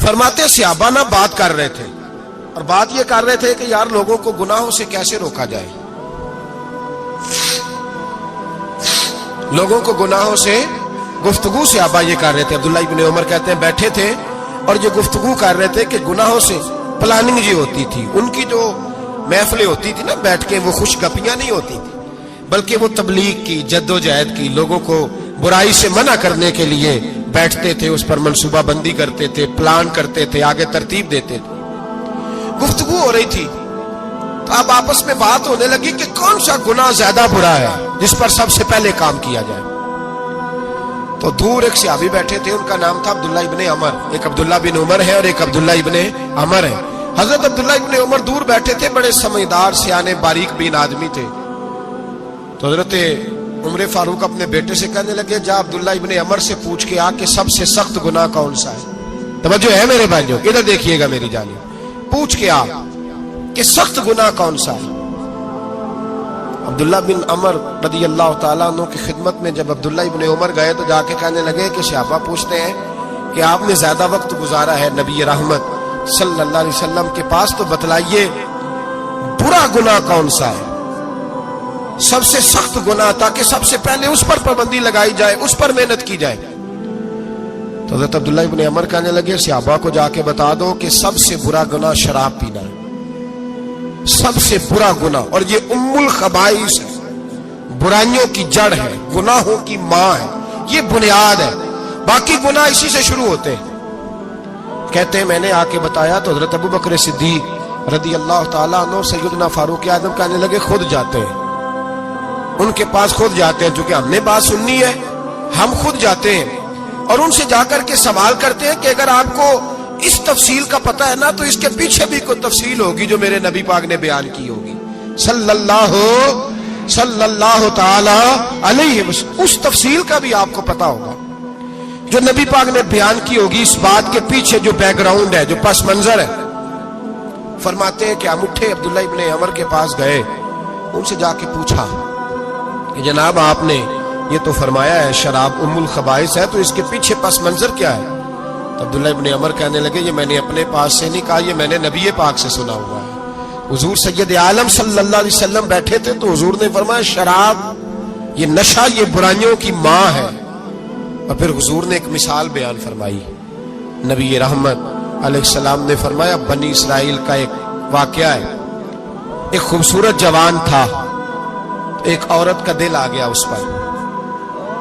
فرماتے صحابہ نہ بات کر رہے تھے، اور بات یہ کر رہے تھے کہ یار لوگوں کو گناہوں سے کیسے روکا جائے، لوگوں کو گناہوں سے گفتگو صحابہ یہ کر رہے تھے۔ عبداللہ ابن عمر کہتے ہیں بیٹھے تھے اور یہ گفتگو کر رہے تھے کہ گناہوں سے پلاننگ یہ ہوتی تھی، ان کی جو محفلیں ہوتی تھی نا بیٹھ کے، وہ خوش گپیاں نہیں ہوتی تھی، بلکہ وہ تبلیغ کی جد و جہد کی، لوگوں کو برائی سے منع کرنے کے لیے بیٹھتے تھے، اس پر منصوبہ بندی کرتے تھے، پلان کرتے تھے، آگے ترتیب دیتے تھے۔ گفتگو ہو رہی تھی تو اب آپس میں بات ہونے لگی کہ کون سا گناہ زیادہ برا ہے جس پر سب سے پہلے کام کیا جائے۔ تو دور ایک صحابی بیٹھے تھے، ان کا نام تھا عبداللہ ابن عمر، ایک عبداللہ بن عمر ہے اور ایک عبداللہ ابن عمر ہے۔ حضرت عبداللہ ابن عمر دور بیٹھے تھے، بڑے سمجھدار سیانے باریک بین آدمی تھے۔ تو حضرت عمر فاروق اپنے بیٹے سے کہنے لگے جا عبداللہ ابن عمر سے پوچھ کے آ کہ سب سے سخت گناہ کون سا ہے۔ توجہ ہے میرے بھائیوں، ادھر دیکھیے گا میری جانب، پوچھ کے آ کہ سخت گناہ کون سا ہے۔ عبداللہ بن عمر رضی اللہ تعالیٰ عنہ کی خدمت میں جب عبداللہ ابن عمر گئے تو جا کے کہنے لگے کہ صحابہ پوچھتے ہیں کہ آپ نے زیادہ وقت گزارا ہے نبی رحمت صلی اللہ علیہ وسلم کے پاس، تو بتلائیے برا گناہ کون سا ہے، سب سے سخت گناہ، تاکہ سب سے پہلے اس پر پابندی لگائی جائے، اس پر محنت کی جائے۔ تو حضرت عبداللہ ابن عمر کہنے لگے صحابہ کو جا کے بتا دو کہ سب سے برا گناہ شراب پینا ہے، سب سے برا گناہ، اور یہ ام الخبائث ہے، برائیوں کی جڑ ہے، گناہوں کی ماں ہے، یہ بنیاد ہے، باقی گناہ اسی سے شروع ہوتے ہیں۔ کہتے ہیں میں نے آ کے بتایا تو حضرت ابو بکر صدیق رضی اللہ تعالیٰ عنہ سیدنا فاروق اعظم کہنے لگے خود جاتے ہیں، ان کے پاس خود جاتے ہیں، چونکہ ہم نے بات سننی ہے ہم خود جاتے ہیں اور ان سے جا کر کے سوال کرتے ہیں کہ اگر آپ کو اس تفصیل کا پتہ ہے نا تو اس کے پیچھے بھی کوئی تفصیل ہوگی جو میرے نبی پاک نے بیان کی ہوگی صلی اللہ تعالی علیہ وسلم، اس تفصیل کا بھی آپ کو پتہ ہوگا جو نبی پاک نے بیان کی ہوگی، اس بات کے پیچھے جو بیک گراؤنڈ ہے، جو پس منظر ہے۔ فرماتے ہیں کہ ہم اٹھے، عبداللہ ابن عمر کے پاس گئے، ان سے جا کے پوچھا کہ جناب آپ نے یہ تو فرمایا ہے شراب ام الخبائث ہے، تو اس کے پیچھے پس منظر کیا ہے؟ تو عبداللہ ابن عمر کہنے لگے یہ میں نے اپنے پاس سے نہیں کہا، یہ میں نے نبی پاک سے سنا ہوا ہے۔ حضور سید عالم صلی اللہ علیہ وسلم بیٹھے تھے تو حضور نے فرمایا شراب یہ نشہ، یہ برائیوں کی ماں ہے۔ اور پھر حضور نے ایک مثال بیان فرمائی، نبی رحمت علیہ السلام نے فرمایا بنی اسرائیل کا ایک واقعہ ہے، ایک خوبصورت جوان تھا، ایک عورت کا دل آ گیا اس پر۔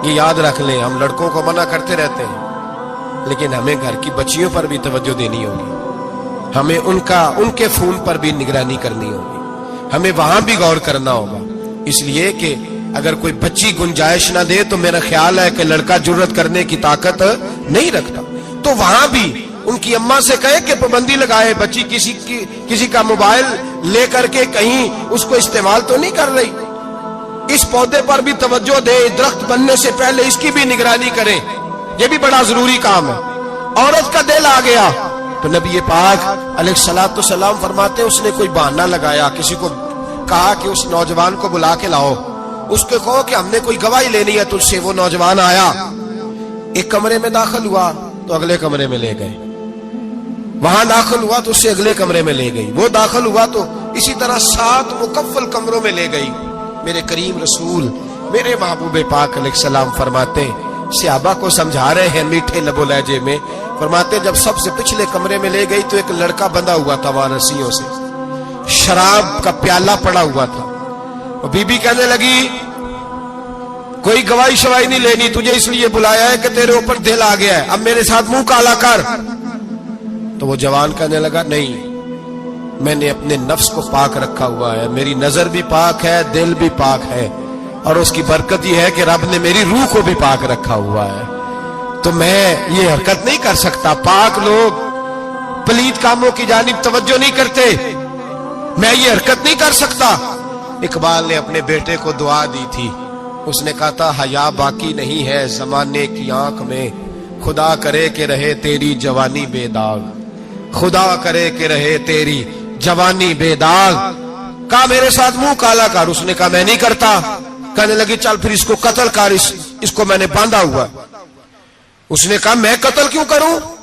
یہ یاد رکھ لیں، ہم لڑکوں کو منع کرتے رہتے ہیں لیکن ہمیں گھر کی بچیوں پر بھی توجہ دینی ہوگی، ہمیں ان کے فون پر بھی نگرانی کرنی ہوگی، ہمیں وہاں بھی غور کرنا ہوگا، اس لیے کہ اگر کوئی بچی گنجائش نہ دے تو میرا خیال ہے کہ لڑکا جرت کرنے کی طاقت نہیں رکھتا، تو وہاں بھی ان کی اماں سے کہے کہ پابندی لگائے، بچی کسی کا موبائل لے کر کے کہیں اس کو استعمال تو نہیں کر رہی، اس پودے پر بھی توجہ دے، درخت بننے سے پہلے اس کی بھی نگرانی کریں، یہ بھی بڑا ضروری کام ہے۔ عورت کا دل آ گیا تو نبی پاک علیہ الصلوۃ والسلام فرماتے اس نے کوئی بہانہ لگایا، کسی کو کہا کہ اس نوجوان کو بلا کے لاؤ، اس کو کہو کہ ہم نے کوئی گواہی لینی ہے تجھ سے۔ وہ نوجوان آیا، ایک کمرے میں داخل ہوا تو اگلے کمرے میں لے گئے، وہاں داخل ہوا تو اس سے اگلے کمرے میں لے گئی، وہ داخل ہوا تو اسی طرح 7 مکفل کمروں میں لے گئی۔ میرے کریم رسول میرے محبوب پاک علیہ السلام فرماتے صحابہ کو سمجھا رہے ہیں میٹھے لب و لہجے میں، فرماتے جب سب سے پچھلے کمرے میں لے گئی تو ایک لڑکا بندھا ہوا تھا وہاں رسیوں سے، شراب کا پیالہ پڑا ہوا تھا، اور بی بی کہنے لگی کوئی گواہی شواہی نہیں لینی، تجھے اس لیے بلایا ہے کہ تیرے اوپر دل آ گیا ہے، اب میرے ساتھ منہ کالا کر۔ تو وہ جوان کہنے لگا نہیں، میں نے اپنے نفس کو پاک رکھا ہوا ہے، میری نظر بھی پاک ہے، دل بھی پاک ہے، اور اس کی برکت یہ ہے کہ رب نے میری روح کو بھی پاک رکھا ہوا ہے، تو میں یہ حرکت نہیں کر سکتا۔ پاک لوگ پلید کاموں کی جانب توجہ نہیں کرتے، میں یہ حرکت نہیں کر سکتا۔ اقبال نے اپنے بیٹے کو دعا دی تھی، اس نے کہا تھا حیا باقی نہیں ہے زمانے کی آنکھ میں، خدا کرے کہ رہے تیری جوانی بے داغ، خدا کرے کہ رہے تیری جوانی بے داغ۔ کہا میرے ساتھ منہ کالا کر، اس نے کہا میں نہیں کرتا۔ کہنے لگی چل پھر اس کو قتل کر، اس کو میں نے باندھا ہوا۔ اس نے کہا میں قتل کیوں کروں؟